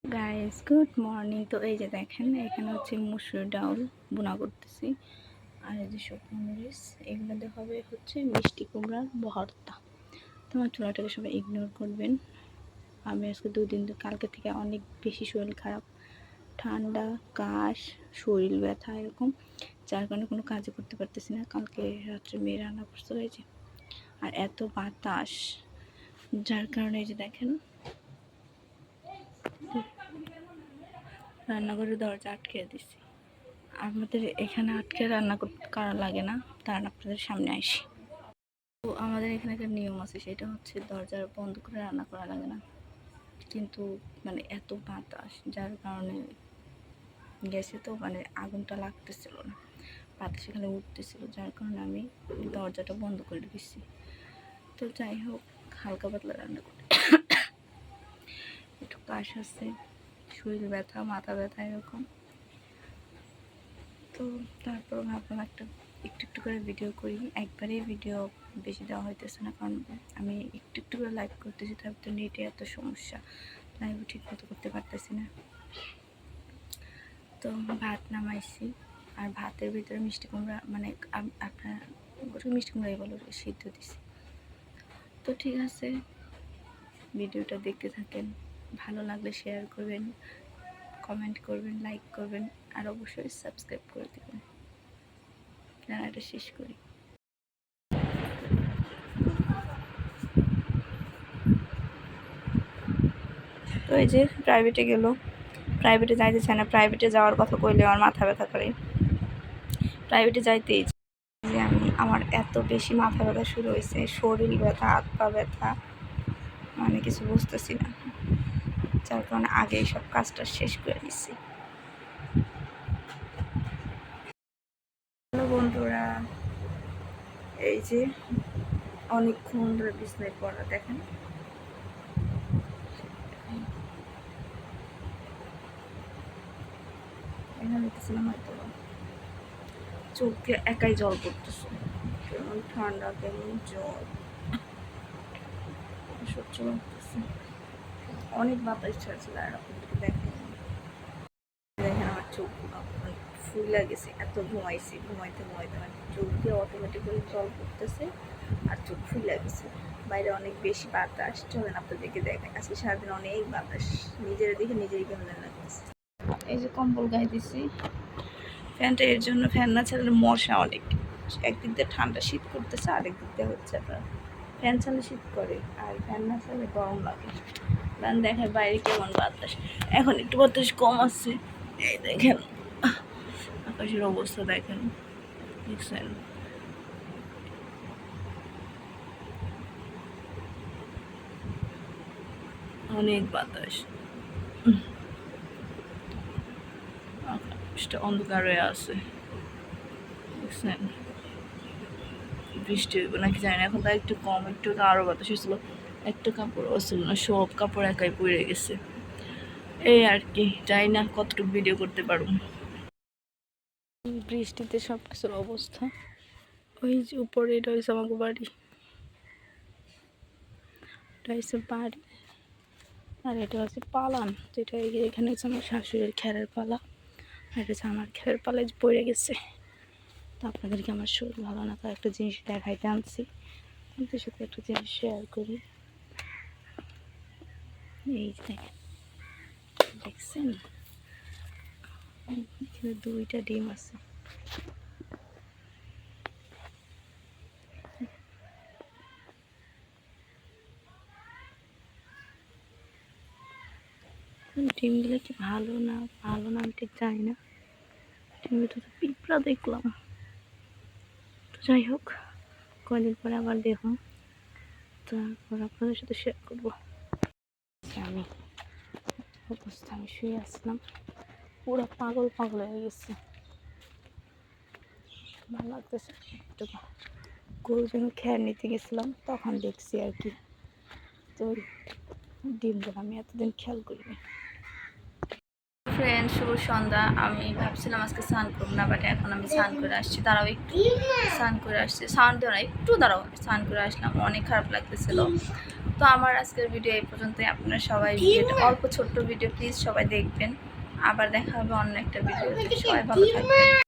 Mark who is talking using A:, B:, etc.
A: Guys good morning. তো এই যে দেখেন এখানে হচ্ছে মুসুর ডাউল বোনা করতেছি। আর এই যে শুকনো মরিচ, এগুলোতে হবে হচ্ছে মিষ্টি কুমড়ার ভর্তা। তোমার চুলাটাকে সবাই ইগনোর করবেন। আমি আজকে দুদিন কালকে থেকে অনেক বেশি শরীর খারাপ, ঠান্ডা, কাশ, শরীর ব্যথা এরকম, যার কারণে কোনো কাজই করতে পারতেছি না। কালকে রাত্রে মেয়ে রান্না করতে হয়েছে, আর এত বাতাস, যার কারণে এই যে দেখেন রান্নাঘরের দরজা আটকে দিছি। আমাদের এখানে আটকে রান্না করা লাগে না, তার আপনাদের সামনে আসি। তো আমাদের এখানে একটা নিয়ম আছে, সেটা হচ্ছে দরজা বন্ধ করে রান্না করা লাগে না। কিন্তু মানে এত বাতাস, যার কারণে গ্যাসে তো মানে আগুনটা লাগতেছিল না, বাতাস এখানে উঠতেছিল, যার কারণে আমি দরজাটা বন্ধ করে দিচ্ছি। তো যাই হোক, হালকা পাতলা রান্না করি। একটু কাশ আছে, শরীর ব্যথা, মাথা ব্যথা এরকম। তো তারপর ভাবলাম একটু একটু করে ভিডিও করি। একবারে ভিডিও বেশি দেওয়া হইতেছে না, কারণ আমি একটু করে লাইভ করতেছি, তারপর তো নেটে এত সমস্যা, লাইভ ঠিক মতো করতে পারতেছি না। তো ভাত নামাইছি, আর ভাতের ভিতরে মিষ্টি কুমড়া, মানে আপনার মিষ্টি কুমড়াই বলো, সিদ্ধ দিছি। তো ঠিক আছে, ভিডিওটা দেখতে থাকেন, ভালো লাগলে শেয়ার করবেন, কমেন্ট করবেন, লাইক করবেন, আর অবশ্যই সাবস্ক্রাইব করে দেবেন। রান্নাটা শেষ করি। তো এই যে প্রাইভেটে গেল, প্রাইভেটে যাইতে চায় না, প্রাইভেটে যাওয়ার কথা কইলে আমার মাথা ব্যথা করে। প্রাইভেটে যাইতেই যে আমার এত বেশি মাথা ব্যথা শুরু হয়েছে, শরীর ব্যথা, হাত পা ব্যথা, মানে কিছু বুঝতেছি না, যার কারণে আগেই সব কাজটা শেষ করে দিচ্ছি। হ্যালো বন্ধুরা, এই যে অনেকক্ষণ ধরে বিছনায় পড়া, দেখেন এখানে দেখতেছিলাম হয়তো চোখে একাই জল পড়তেছে, কেমন ঠান্ডা, কেমন জল, সহ্য করতেছে। অনেক বাতাস ছাড়ছিল, আর আপনাদেরকে দেখেন আমার চোখ ফুলে গেছে, এত ঘুমাইছি, ঘুমাইতে ঘুমাইতে মানে চোখ দিয়ে অটোমেটিক্যালি জল পড়তেছে আর চোখ ফুলে গেছে। বাইরে অনেক বেশি বাতাস, চলেন আপনাদেরকে দেখেন। আজকে সারাদিন অনেক বাতাস, নিজের দিকে নিজেরই কেমন লাগতেছে। এই যে কম্বল গায়ে দিছি, ফ্যানটা এর জন্য, ফ্যান না ছাড়লে মশা অনেক, একদিক দিয়ে ঠান্ডা শীত করতেছে, আরেক দিক দিয়ে হচ্ছে আপনার ফ্যান চালে শীত করে, আর ফ্যান না চালে গরম লাগে। কারণ দেখেন বাইরে কেমন বাতাস, এখন একটু বাতাস কম আছে। এই দেখেন আকাশের অবস্থা দেখেন, দেখছেন অনেক বাতাস, আকাশটা অন্ধকার হয়ে আছে, দেখছেন বৃষ্টি হইব নাকি জানি না। এখন তো একটু কম, একটু আরো বাতাস হয়েছিল, একটা কাপড় ছিল না, সব কাপড় একাই পড়ে গেছে। এই আর কি, জানি না কতটুকু ভিডিও করতে পারবো। বৃষ্টিতে সব কিছুর অবস্থা। ওই যে উপরে এটা হয়েছে আমাকে বাড়ি, এটা হচ্ছে বাড়ি, আর এটা হচ্ছে পালান, যেটা এখানে হচ্ছে আমার শাশুড়ির খেরের পালা, আর এটা হচ্ছে আমার খেরের পালা পড়ে গেছে। তো আপনাদেরকে আমার শরীর ভালো না, তার একটা জিনিস দেখাইতে আনছি, আপনাদের সাথে একটা জিনিস শেয়ার করি। এই দেখেন, দেখছেন এখানে দুইটা ডিম আছে। ডিমগুলো কি ভালো না ভালো না আমি ঠিক জানি না, ডিমের তো পিঁপড়া দেখলাম। তো যাই হোক, কয়দিন পরে আবার দেখুন, তারপর আপনাদের সাথে শেয়ার করবো। আমি অবস্থা, আমি শুয়ে আসলাম, পুরো পাগল পাগল হয়ে গেছে, ভালো লাগতেছে একটু। গরুর জন্য খেয়ার নিতে গেছিলাম, তখন দেখছি আর কি। তো ডিমগুলো আমি এতদিন খেয়াল করিনি। ফ্রেন্ড, শুভ সন্ধ্যা। আমি ভাবছিলাম আজকে স্নান করবো না, বাট এখন আমি স্নান করে আসছি। দাঁড়াও একটু, স্নান করে আসছি, স্নান দেওয়া না, একটু দাঁড়াও, স্নান করে আসলাম, অনেক খারাপ লাগতেছিল। তো আমার আজকের ভিডিও এই পর্যন্তই। আপনারা সবাই ভিডিওটা, অল্প ছোট্ট ভিডিও, প্লিজ সবাই দেখবেন। আবার দেখা হবে অন্য একটা ভিডিওতে। সবাই ভালো থাকবেন।